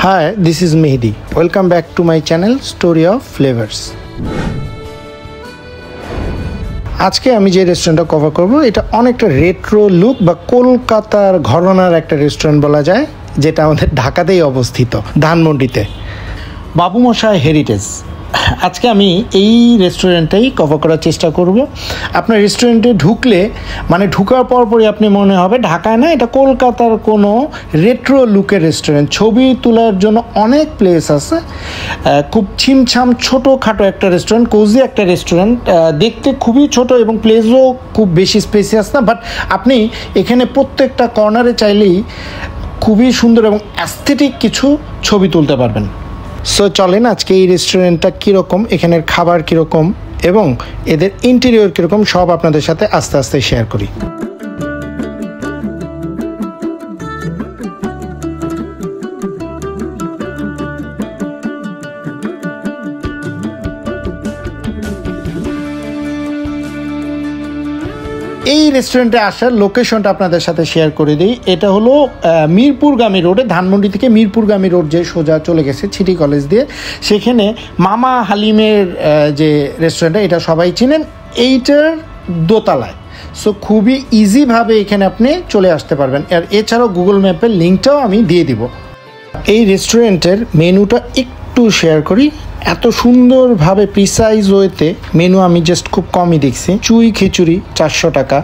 Hi, this is Mehdi. Welcome back to my channel Story of Flavors. আজকে আমি যে রেস্টুরেন্টটা কভার করব এটা অনেকটা রেট্রো লুক বা কলকাতার ঘরানার একটা রেস্টুরেন্ট বলা যায়, যেটা আমাদের ঢাকাতেই অবস্থিত, ধানমন্ডিতে। বাবু মশাই হেরিটেজ। আজকে আমি এই রেস্টুরেন্টেই কভার করার চেষ্টা করব। আপনার রেস্টুরেন্টে ঢুকলে মানে ঢুকার পরপরই আপনি মনে হবে ঢাকায় না, এটা কলকাতার কোনো রেট্রো লুকের রেস্টুরেন্ট। ছবি তোলার জন্য অনেক প্লেস আছে, খুব ছিমছাম ছোটোখাটো একটা রেস্টুরেন্ট, কোজি একটা রেস্টুরেন্ট, দেখতে খুবই ছোট এবং প্লেসও খুব বেশি স্পেসিয়াস না, বাট আপনি এখানে প্রত্যেকটা কর্নারে চাইলেই খুবই সুন্দর এবং অ্যাস্থেটিক কিছু ছবি তুলতে পারবেন। সো চলেন আজকে এই রেস্টুরেন্টটা কীরকম, এখানের খাবার কীরকম এবং এদের ইন্টেরিয়র কীরকম সব আপনাদের সাথে আস্তে আস্তে শেয়ার করি। এই রেস্টুরেন্টে আসার লোকেশনটা আপনাদের সাথে শেয়ার করে দিই। এটা হলো মিরপুরগামী রোডে, ধানমন্ডি থেকে মিরপুরগামী রোড যে সোজা চলে গেছে সিটি কলেজ দিয়ে, সেখানে মামা হালিমের যে রেস্টুরেন্টটা এটা সবাই চিনেন, এইটার দোতলায়। সো খুবই ইজিভাবে এখানে আপনি চলে আসতে পারবেন। আর এছাড়াও গুগল ম্যাপের লিঙ্কটাও আমি দিয়ে দিব। এই রেস্টুরেন্টের মেনুটা একটু শেয়ার করি। এত সুন্দরভাবে প্রিসাইজ ওয়েতে মেনু আমি জাস্ট খুব কমই দেখছি। চুই খিচুড়ি 400 টাকা,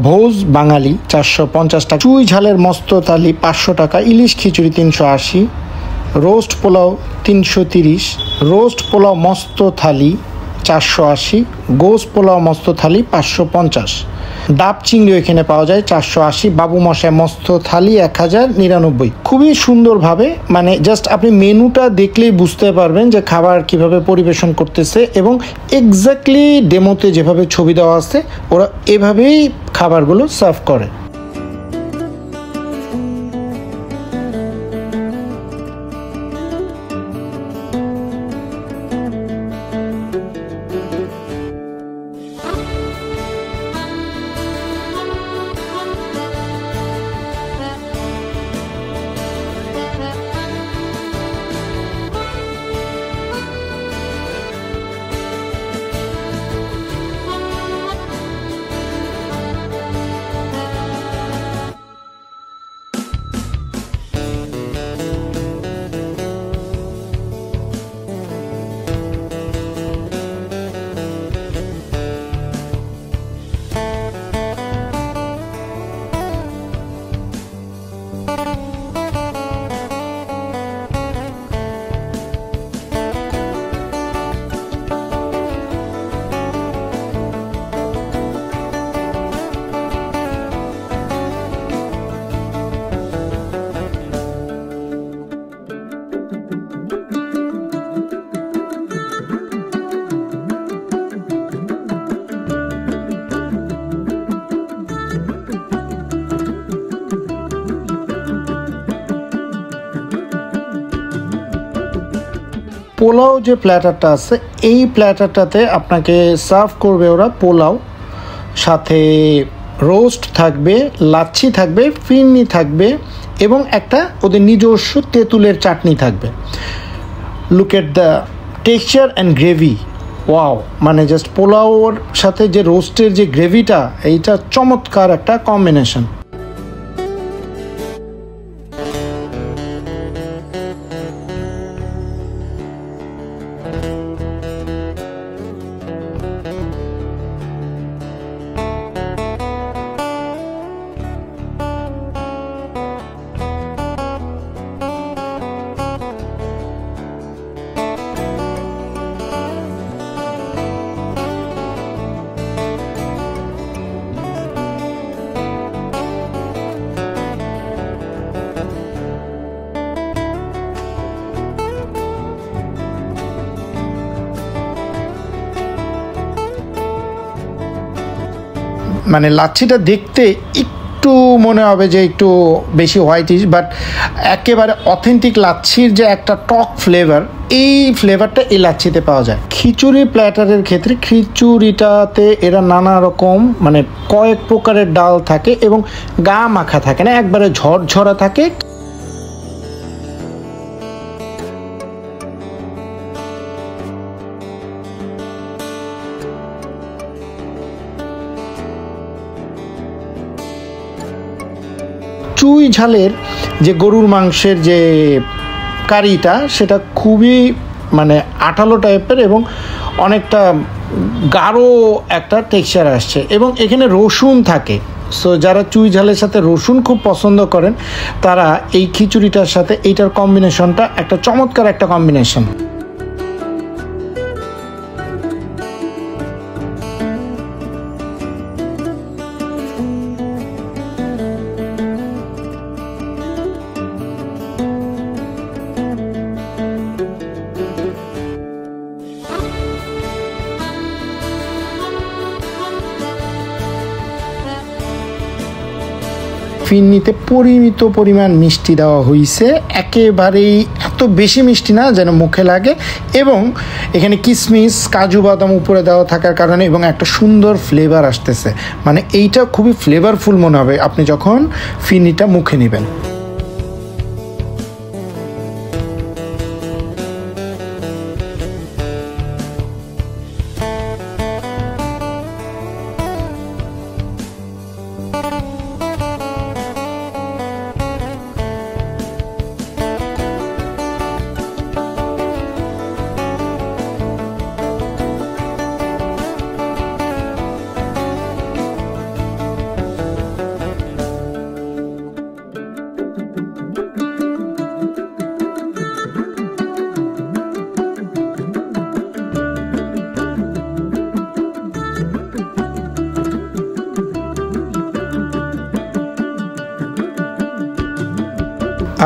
ভোজ বাঙালি 450 টাকা, চুই ঝালের মস্ত থালি 500 টাকা, ইলিশ খিচুড়ি 380, রোস্ট পোলাও 330, রোস্ট পোলাও মস্ত থালি 480, গোস পোলাও মস্ত থালি 550, ডাব চিংড়িও এখানে পাওয়া যায় 480, বাবু মশাই মস্ত থালি 1099। খুবই সুন্দরভাবে মানে জাস্ট আপনি মেনুটা দেখলেই বুঝতে পারবেন যে খাবার কিভাবে পরিবেশন করতেছে এবং এক্স্যাক্টলি ডেমোতে যেভাবে ছবি দেওয়া আছে ওরা এভাবেই খাবারগুলো সার্ভ করে। পোলাও যে প্ল্যাটারটা আছে এই প্ল্যাটারটাতে আপনাকে সার্ভ করবে ওরা পোলাও, সাথে রোস্ট থাকবে, লাচ্ছি থাকবে, ফিরনি থাকবে এবং একটা ওদের নিজস্ব তেঁতুলের চাটনি থাকবে। Look at the texture and gravy, wow! মানে জাস্ট পোলাওর সাথে যে রোস্টের যে গ্রেভিটা, এইটা চমৎকার একটা কম্বিনেশন। মানে লাচ্ছিটা দেখতে একটু মনে হবে যে একটু বেশি হোয়াইটিশ, বাট একেবারে অথেন্টিক লাচ্ছির যে একটা টক ফ্লেভার, এই ফ্লেভারটা এই লাচ্ছিতে পাওয়া যায়। খিচুড়ি প্ল্যাটারের ক্ষেত্রে খিচুড়িটাতে এরা নানা রকম মানে কয়েক প্রকারের ডাল থাকে এবং গা মাখা থাকে না, একবারে ঝরঝরা থাকে। চুই ঝালের যে গরুর মাংসের যে কারিটা সেটা খুবই মানে আঠালো টাইপের এবং অনেকটা গাঢ় একটা টেক্সচার আসছে এবং এখানে রসুন থাকে। সো যারা চুই ঝালের সাথে রসুন খুব পছন্দ করেন তারা এই খিচুড়িটার সাথে এইটার কম্বিনেশনটা একটা চমৎকার একটা কম্বিনেশন। ফিরনিতে পরিমিত পরিমাণ মিষ্টি দেওয়া হয়েছে, একেবারেই এত বেশি মিষ্টি না যেন মুখে লাগে, এবং এখানে কিশমিশ কাজু বাদাম উপরে দেওয়া থাকার কারণে এবং একটা সুন্দর ফ্লেভার আসতেছে, মানে এইটা খুবই ফ্লেভারফুল মনে হবে আপনি যখন ফিরনিটা মুখে নেবেন।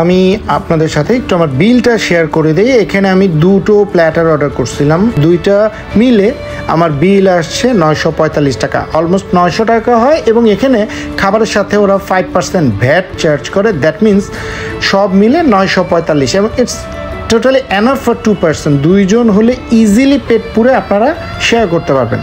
আমি আপনাদের সাথে একটু আমার বিলটা শেয়ার করে দিই। এখানে আমি দুটো প্ল্যাটার অর্ডার করছিলাম, দুইটা মিলে আমার বিল আসছে 945 টাকা, অলমোস্ট 900 টাকা হয়, এবং এখানে খাবারের সাথে ওরা 5% ভ্যাট চার্জ করে, দ্যাট মিনস সব মিলে 945, এবং it's totally enough for 2 person. দুইজন হলে ইজিলি পেট পুরে আপনারা শেয়ার করতে পারবেন।